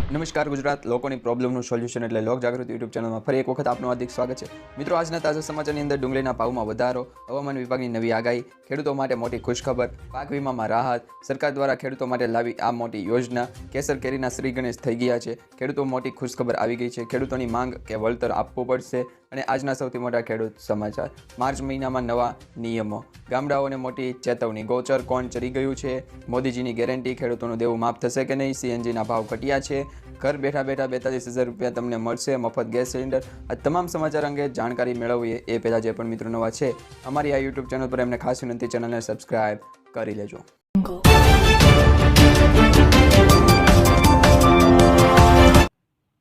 નમસ્કાર ગુજરાત લોકોની પ્રોબ્લેમનું સોલ્યુશન એટલે લોક જાગૃતિ યુટ્યુબ ચેનલમાં ફરી એક વખત આપનું હાર્દિક સ્વાગત છે। મિત્રો, આજના તાજા સમાચારની અંદર ડુંગળીના ભાવમાં વધારો, હવામાન વિભાગની નવી આગાહી, ખેડૂતો માટે મોટી ખુશખબર, પાક વીમામાં રાહત, સરકાર દ્વારા ખેડૂતો માટે લાવી આ મોટી યોજના, કેસર કેરીના શ્રી ગણેશ થઈ ગયા છે, ખેડૂતો મોટી ખુશખબર આવી ગઈ છે, ખેડૂતોની માંગ કે વળતર આપવું પડશે અને આજના સૌથી મોટા ખેડૂત સમાચાર, માર્ચ મહિનામાં નવા નિયમો, ગામડાઓને મોટી ચેતવણી, ગોચર કોણ ચડી ગયું છે, મોદીજીની ગેરંટી, ખેડૂતોનું દેવું માફ થશે કે નહીં, સીએનજીના ભાવ ઘટ્યા છે, ઘર બેઠા બેઠા 42,000 રૂપિયા તમને મળશે, મફત ગેસ સિલિન્ડર। આ તમામ સમાચાર અંગે જાણકારી મેળવીએ એ પહેલાં જે પણ મિત્રો નવા છે અમારી આ યુટ્યુબ ચેનલ પર એમને ખાસ વિનંતી, ચેનલને સબસ્ક્રાઇબ કરી લેજો।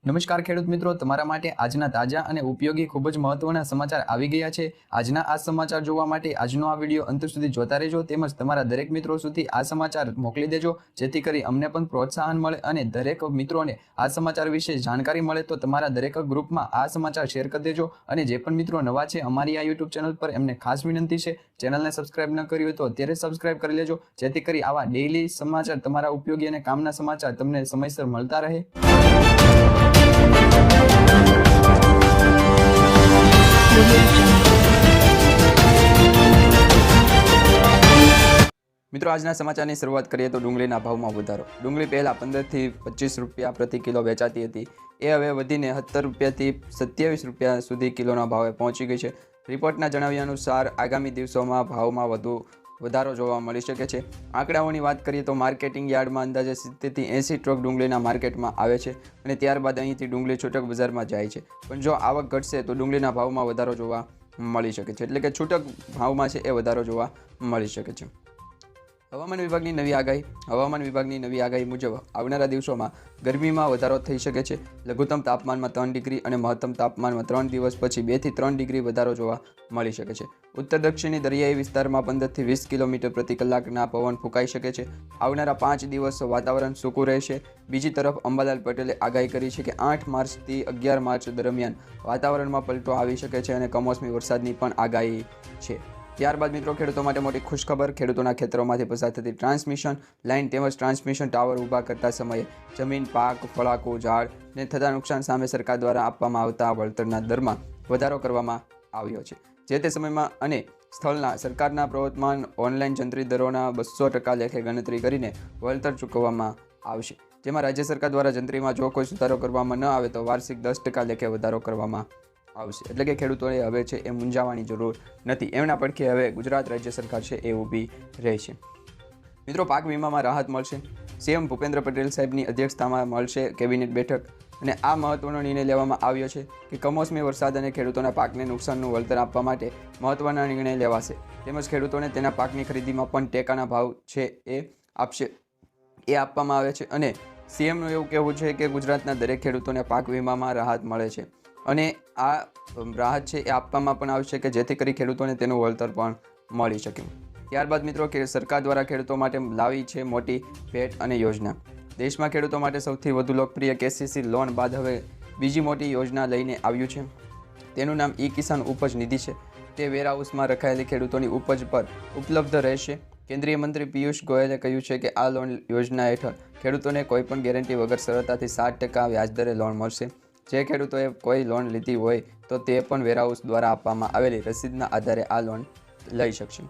નમસ્કાર ખેડૂત મિત્રો, તમારા માટે આજના તાજા અને ઉપયોગી ખૂબ જ મહત્વના સમાચાર આવી ગયા છે। આજના આ સમાચાર જોવા માટે આજનો આ વિડીયો અંત સુધી જોતા રહેજો, તેમજ તમારા દરેક મિત્રો સુધી આ સમાચાર મોકલી દેજો, જેથી કરી અમને પણ પ્રોત્સાહન મળે અને દરેક મિત્રોને આ સમાચાર વિશે જાણકારી મળે। તો તમારા દરેક ગ્રુપમાં આ સમાચાર શેર કરી દેજો અને જે પણ મિત્રો નવા છે અમારી આ યુટ્યુબ ચેનલ પર એમને ખાસ વિનંતી છે, ચેનલને સબસ્ક્રાઇબ ન કરી હોય તો અત્યારે સબસ્ક્રાઇબ કરી લેજો, જેથી કરી આવા ડેઇલી સમાચાર, તમારા ઉપયોગી અને કામના સમાચાર તમને સમયસર મળતા રહે। મિત્રો, આજના સમાચારની શરૂઆત કરીએ તો ડુંગળીના ભાવમાં વધારો। ડુંગળી પહેલાં 15 થી 25 રૂપિયા પ્રતિ કિલો વેચાતી હતી, એ હવે વધીને 17 રૂપિયાથી 27 રૂપિયા સુધી કિલોના ભાવે પહોંચી ગઈ છે। રિપોર્ટના જણાવ્યા અનુસાર આગામી દિવસોમાં ભાવમાં વધારો જોવા મળી શકે છે। આંકડાઓની વાત કરીએ તો માર્કેટિંગ યાર્ડમાં અંદાજે 70 થી 80 ટ્રક ડુંગળીના માર્કેટમાં આવે છે અને ત્યારબાદ અહીંથી ડુંગળી છૂટક બજારમાં જાય છે, પણ જો આવક ઘટશે તો ડુંગળીના ભાવમાં વધારો જોવા મળી શકે છે, એટલે કે છૂટક ભાવમાં છે એ વધારો જોવા મળી શકે છે। હવામાન વિભાગની નવી આગાહી મુજબ આવનારા દિવસોમાં ગરમીમાં વધારો થઈ શકે છે। લઘુત્તમ તાપમાનમાં 3 ડિગ્રી અને મહત્તમ તાપમાનમાં 3 દિવસ પછી 2 થી 3 ડિગ્રી વધારો જોવા મળી શકે છે। ઉત્તર દક્ષિણી દરિયાઈ વિસ્તારમાં 15 થી 20 કિલોમીટર પ્રતિ કલાકના પવન ફૂંકાઈ શકે છે। આવનારા 5 દિવસ વાતાવરણ સૂકું રહેશે। બીજી તરફ અંબાલાલ પટેલે આગાહી કરી છે કે 8 માર્ચથી 11 માર્ચ દરમિયાન વાતાવરણમાં પલટો આવી શકે છે અને કમોસમી વરસાદની પણ આગાહી છે। ત્યારબાદ મિત્રો, ખેડૂતો માટે મોટી ખુશખબર, ખેડૂતોના ખેતરોમાંથી પસાર થતી ટ્રાન્સમિશન લાઇન તેમજ ટ્રાન્સમિશન ટાવર ઊભા કરતા સમયે જમીન, પાક, ફળાકું, ઝાડને થતા નુકસાન સામે સરકાર દ્વારા આપવામાં આવતા વળતરના દરમાં વધારો કરવામાં આવ્યો છે। જે તે સમયમાં અને સ્થળના સરકારના પ્રવર્તમાન ઓનલાઈન જંત્રી દરોના 200% લેખે ગણતરી કરીને વળતર ચૂકવવામાં આવશે, જેમાં રાજ્ય સરકાર દ્વારા જંત્રીમાં જો કોઈ સુધારો કરવામાં ન આવે તો વાર્ષિક 10% લેખે વધારો કરવામાં આવશે, એટલે કે ખેડૂતોએ હવે છે એ મૂંઝાવાની જરૂર નથી, એમના પડખે હવે ગુજરાત રાજ્ય સરકાર છે એ ઊભી રહેશે। મિત્રો, પાક વીમામાં રાહત મળશે। સીએમ ભૂપેન્દ્ર પટેલ સાહેબની અધ્યક્ષતામાં મળશે કેબિનેટ બેઠક અને આ મહત્વનો નિર્ણય લેવામાં આવ્યો છે કે કમોસમી વરસાદ અને ખેડૂતોના પાકને નુકસાનનું વળતર આપવા માટે મહત્વના નિર્ણય લેવાશે, તેમજ ખેડૂતોને તેના પાકની ખરીદીમાં પણ ટેકાના ભાવ છે એ આપવામાં આવે છે અને સીએમનું એવું કહેવું છે કે ગુજરાતના દરેક ખેડૂતોને પાક વીમામાં રાહત મળે છે અને આ રાહત છે એ આપવામાં પણ આવશે કે જેથી કરી ખેડૂતોને તેનું વળતર પણ મળી શકે। ત્યારબાદ મિત્રો, સરકાર દ્વારા ખેડૂતો માટે લાવી છે મોટી ભેટ અને યોજના। દેશમાં ખેડૂતો માટે સૌથી વધુ લોકપ્રિય કેસીસી લોન બાદ હવે બીજી મોટી યોજના લઈને આવ્યું છે। તેનું નામ ઈ કિસાન ઉપજ નિધિ છે। તે વેરહાઉસમાં રખાયેલી ખેડૂતોની ઉપજ પર ઉપલબ્ધ રહેશે। કેન્દ્રીય મંત્રી પિયુષ ગોયલે કહ્યું છે કે આ લોન યોજના હેઠળ ખેડૂતોને કોઈપણ ગેરંટી વગર સરળતાથી 7% વ્યાજદરે લોન મળશે। જે ખેડૂતોએ કોઈ લોન લીધી હોય તો તે પણ વેરહાઉસ દ્વારા આપવામાં આવેલી રસીદના આધારે આ લોન લઈ શકશે।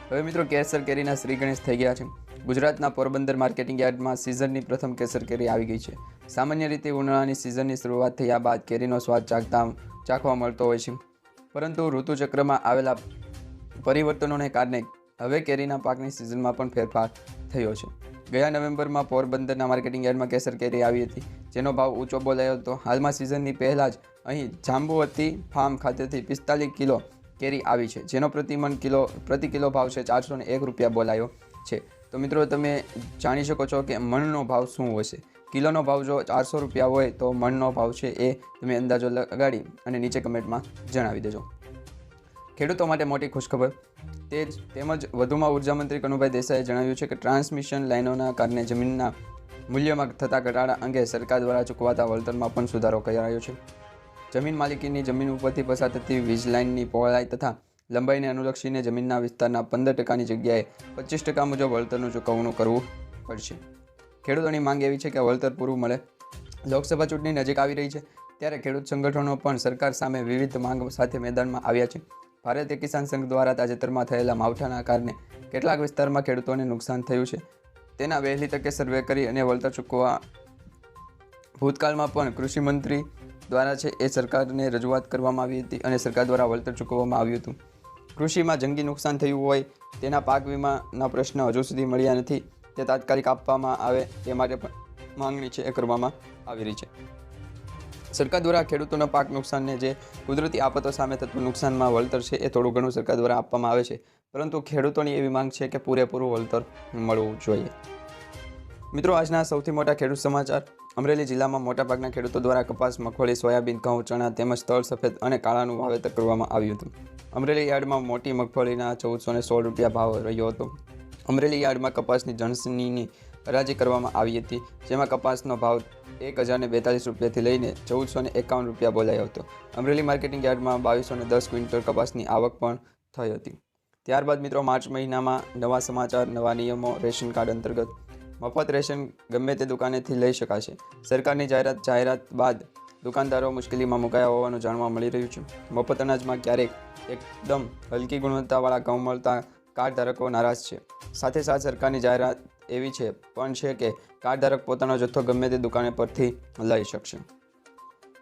હવે મિત્રો, કેસર કેરીના શ્રી ગણેશ થઈ ગયા છે। ગુજરાતના પોરબંદર માર્કેટિંગ યાર્ડમાં સિઝનની પ્રથમ કેસર કેરી આવી ગઈ છે। સામાન્ય રીતે ઉનાળાની સિઝનની શરૂઆત થયા બાદ કેરીનો સ્વાદ ચાખવા મળતો હોય છે, પરંતુ ઋતુચક્રમાં આવેલા પરિવર્તનોને કારણે હવે કેરીના પાકની સિઝનમાં પણ ફેરફાર થયો છે। ગયા નવેમ્બરમાં પોરબંદરના માર્કેટિંગ યાર્ડમાં કેસર કેરી આવી હતી, જેનો ભાવ ઊંચો બોલાયો હતો। હાલમાં સિઝનની પહેલાં જ અહીં જાંબુવતી ફાર્મ ખાતેથી 45 કિલો કેરી આવી છે, જેનો પ્રતિ કિલો ભાવ છે 401 રૂપિયા બોલાયો છે। તો મિત્રો, તમે જાણી શકો છો કે મણનો ભાવ શું હશે। કિલોનો ભાવ જો 400 રૂપિયા હોય તો મણનો ભાવ છે એ તમે અંદાજો લગાડી અને નીચે કમેન્ટમાં જણાવી દેજો। ખેડૂતો માટે મોટી ખુશખબર, તેમજ વધુમાં ઉર્જામંત્રી કનુભાઈ દેસાઈએ જણાવ્યું છે કે ટ્રાન્સમિશન લાઇનોના કારણે જમીનના મૂલ્યમાં થતા ઘટાડા અંગે સરકાર દ્વારા ચૂકવાતા વળતરમાં પણ સુધારો કરાયો છે। જમીન માલિકીની જમીન ઉપરથી પસાર થતી વીજ લાઇનની પહોળાઈ તથા લંબાઈને અનુલક્ષીને જમીનના વિસ્તારના 15%ની જગ્યાએ 25% મુજબ વળતરનું ચૂકવણું કરવું પડશે। ખેડૂતોની માંગ એવી છે કે વળતર પૂરું મળે લોકસભા ચૂંટણી નજીક આવી રહી છે ત્યારે ખેડૂત સંગઠનો પણ સરકાર સામે વિવિધ માંગ સાથે મેદાનમાં આવ્યા છે. ભારતીય કિસાન સંઘ દ્વારા તાજેતરમાં થયેલા માવઠાના કારણે કેટલાક વિસ્તારમાં ખેડૂતોને નુકસાન થયું છે. તેના વહેલી તકે સર્વે કરી અને વળતર ચૂકવવા ભૂતકાળમાં પણ કૃષિ મંત્રી દ્વારા છે એ સરકારને રજૂઆત કરવામાં આવી હતી અને સરકાર દ્વારા વળતર ચૂકવવામાં આવ્યું હતું. કૃષિમાં જંગી નુકસાન થયું હોય તેના પાક વીમાના પ્રશ્ન હજુ સુધી મળ્યા નથી. તે તાત્કાલિક આપવામાં આવે તે માટે પણ માંગણી છે એ કરવામાં આવી રહી છે. સરકાર દ્વારા ખેડૂતોના પાક નુકસાનને જે કુદરતી આફતો સામે થતું નુકસાનમાં વળતર છે એ થોડું ઘણું સરકાર દ્વારા આપવામાં આવે છે, પરંતુ ખેડૂતોની એવી માંગ છે કે પૂરેપૂરું વળતર મળવું જોઈએ. મિત્રો, આજના સૌથી મોટા ખેડૂત સમાચાર. અમરેલી જિલ્લામાં મોટાભાગના ખેડૂતો દ્વારા કપાસ, મગફળી, સોયાબીન, ઘઉં, ચણા તેમજ તલ સફેદ અને કાળાનું વાવેતર કરવામાં આવ્યું હતું. અમરેલી યાર્ડમાં મોટી મગફળીના 1416 રૂપિયા ભાવ રહ્યો હતો. અમરેલી યાર્ડમાં કપાસની જણસીની હરાજી કરવામાં આવી હતી, જેમાં કપાસનો ભાવ 1042 રૂપિયાથી લઈને 1451 રૂપિયા બોલાયો હતો. અમરેલી માર્કેટિંગ યાર્ડમાં 2210 ક્વિન્ટલ કપાસની આવક પણ થઈ હતી. ત્યારબાદ મિત્રો, માર્ચ મહિનામાં નવા સમાચાર, નવા નિયમો. રેશન કાર્ડ અંતર્ગત મફત રેશન ગમે તે દુકાનેથી લઈ શકાશે. સરકારની જાહેરાત બાદ દુકાનદારો મુશ્કેલીમાં મુકાયા હોવાનું જાણવા મળી રહ્યું છે. મફત અનાજમાં ક્યારેક એકદમ હલકી ગુણવત્તાવાળા ઘઉં મળતા કાર્ડ ધારકો નારાજ છે. સાથે સરકારની જાહેરાત એવી પણ છે કે કાર્ડ ધારક પોતાનો જથ્થો ગમે તે દુકાને પરથી લઈ શકશે.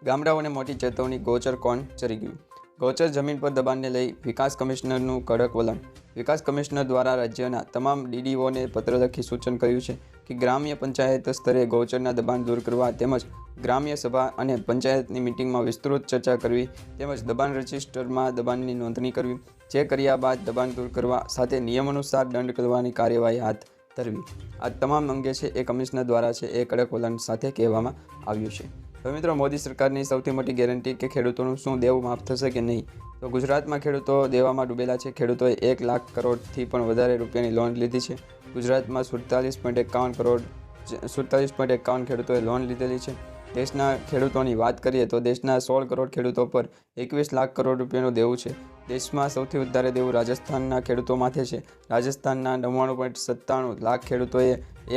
ગામડાઓને મોટી ચેતવણી. ગૌચર કોણ ચરી ગયું. ગૌચર જમીન પર દબાણને લઈ વિકાસ કમિશનરનું કડક વલણ. વિકાસ કમિશનર દ્વારા રાજ્યના તમામ ડીડીઓને પત્ર લખી સૂચન કર્યું છે કે ગ્રામ્ય પંચાયત સ્તરે ગૌચરના દબાણ દૂર કરવા તેમજ ગ્રામ્ય સભા અને પંચાયતની મિટિંગમાં વિસ્તૃત ચર્ચા કરવી તેમજ દબાણ રજિસ્ટરમાં દબાણની નોંધણી કરવી. જે કર્યા બાદ દબાણ દૂર કરવા સાથે નિયમાનુસાર દંડ કરવાની કાર્યવાહી હાથ ધરવી. આ તમામ અંગે છે એ કમિશનર દ્વારા છે એ કડક વલણ સાથે કહેવામાં આવ્યું છે. હવે મિત્રો, મોદી સરકારની સૌથી મોટી ગેરંટી કે ખેડૂતોનું શું દેવું માફ થશે કે નહીં. તો ગુજરાતમાં ખેડૂતો દેવામાં ડૂબેલા છે. ખેડૂતોએ 1 લાખ કરોડથી પણ વધારે રૂપિયાની લોન લીધી છે. ગુજરાતમાં 47.51 ખેડૂતોએ લોન લીધેલી છે. દેશના ખેડૂતોની વાત કરીએ તો દેશના 16 કરોડ ખેડૂતો પર 21 લાખ કરોડ રૂપિયાનું દેવું છે. દેશમાં સૌથી વધારે દેવું રાજસ્થાનના ખેડૂતો માથે છે. રાજસ્થાનના 99.97 લાખ ખેડૂતોએ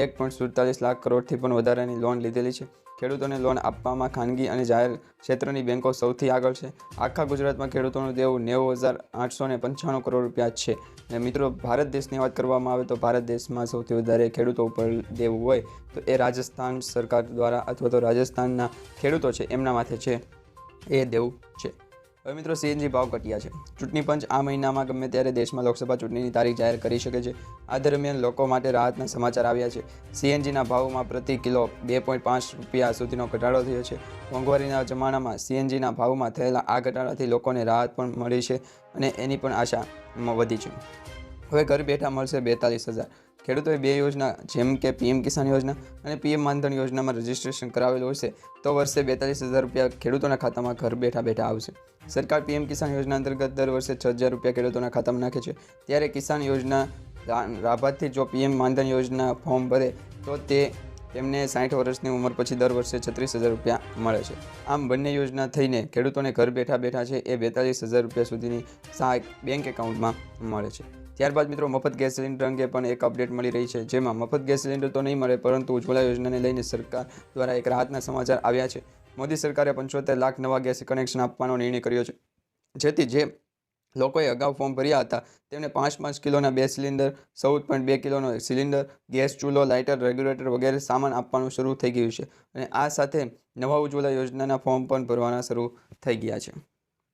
1.47 લાખ કરોડથી પણ વધારાની લોન લીધેલી છે. ખેડૂતોને લોન આપવામાં ખાનગી અને જાહેર ક્ષેત્રની બેન્કો સૌથી આગળ છે. આખા ગુજરાતમાં ખેડૂતોનું દેવું 90,895 કરોડ રૂપિયા છે. અને મિત્રો, ભારત દેશની વાત કરવામાં આવે તો ભારત દેશમાં સૌથી વધારે ખેડૂતો ઉપર દેવું હોય તો એ રાજસ્થાન સરકાર દ્વારા અથવા તો રાજસ્થાનના ખેડૂતો છે એમના માથે છે એ દેવું છે. હવે મિત્રો, સીએનજી ભાવ ઘટ્યા છે. ચૂંટણી પંચ આ મહિનામાં ગમે ત્યારે દેશમાં લોકસભા ચૂંટણીની તારીખ જાહેર કરી શકે છે. આ દરમિયાન લોકો માટે રાહતના સમાચાર આવ્યા છે. સીએનજીના ભાવમાં પ્રતિ કિલો 2.5 રૂપિયા સુધીનો ઘટાડો થયો છે. મોંઘવારીના જમાનામાં સીએનજીના ભાવમાં થયેલા આ ઘટાડાથી લોકોને રાહત પણ મળી છે અને એની પણ આશા વધી છે. હવે ઘર બેઠા મળશે 42,000. ખેડૂતોએ 2 યોજના જેમ કે પીએમ કિસાન યોજના અને પીએમ માનધન યોજનામાં રજીસ્ટ્રેશન કરાવેલું હશે તો વર્ષે 42,000 રૂપિયા ખેડૂતોના ખાતામાં ઘર બેઠા આવશે. સરકાર પીએમ કિસાન યોજના અંતર્ગત દર વર્ષે 6,000 રૂપિયા ખેડૂતોના ખાતામાં નાખે છે. ત્યારે કિસાન યોજના લાભાર્થી જો પીએમ માનધન યોજના ફોર્મ ભરે તો તેમને 60 વર્ષની ઉંમર પછી દર વર્ષે 36,000 રૂપિયા મળે છે. આમ બંને યોજના થઈને ખેડૂતોને ઘર બેઠા છે એ 42,000 રૂપિયા સુધીની સહાય બેંક એકાઉન્ટમાં મળે છે. ત્યારબાદ મિત્રો, મફત ગેસ સિલિન્ડર અંગે પણ એક અપડેટ મળી રહી છે, જેમાં મફત ગેસ સિલિન્ડર તો નહીં મળે પરંતુ ઉજ્જવલા યોજનાને લઈને સરકાર દ્વારા એક રાહતના સમાચાર આવ્યા છે. મોદી સરકારે 75 લાખ નવા ગેસ કનેક્શન આપવાનો નિર્ણય કર્યો છે, જેથી જે લોકોએ અગાઉ ફોર્મ ભર્યા હતા તેમને 5 કિલોના 2 સિલિન્ડર, 14.2 કિલોનો સિલિન્ડર, ગેસ ચૂલો, લાઇટર, રેગ્યુલેટર વગેરે સામાન આપવાનું શરૂ થઈ ગયું છે. અને આ સાથે નવા ઉજ્જવલા યોજનાના ફોર્મ પણ ભરવાના શરૂ થઈ ગયા છે.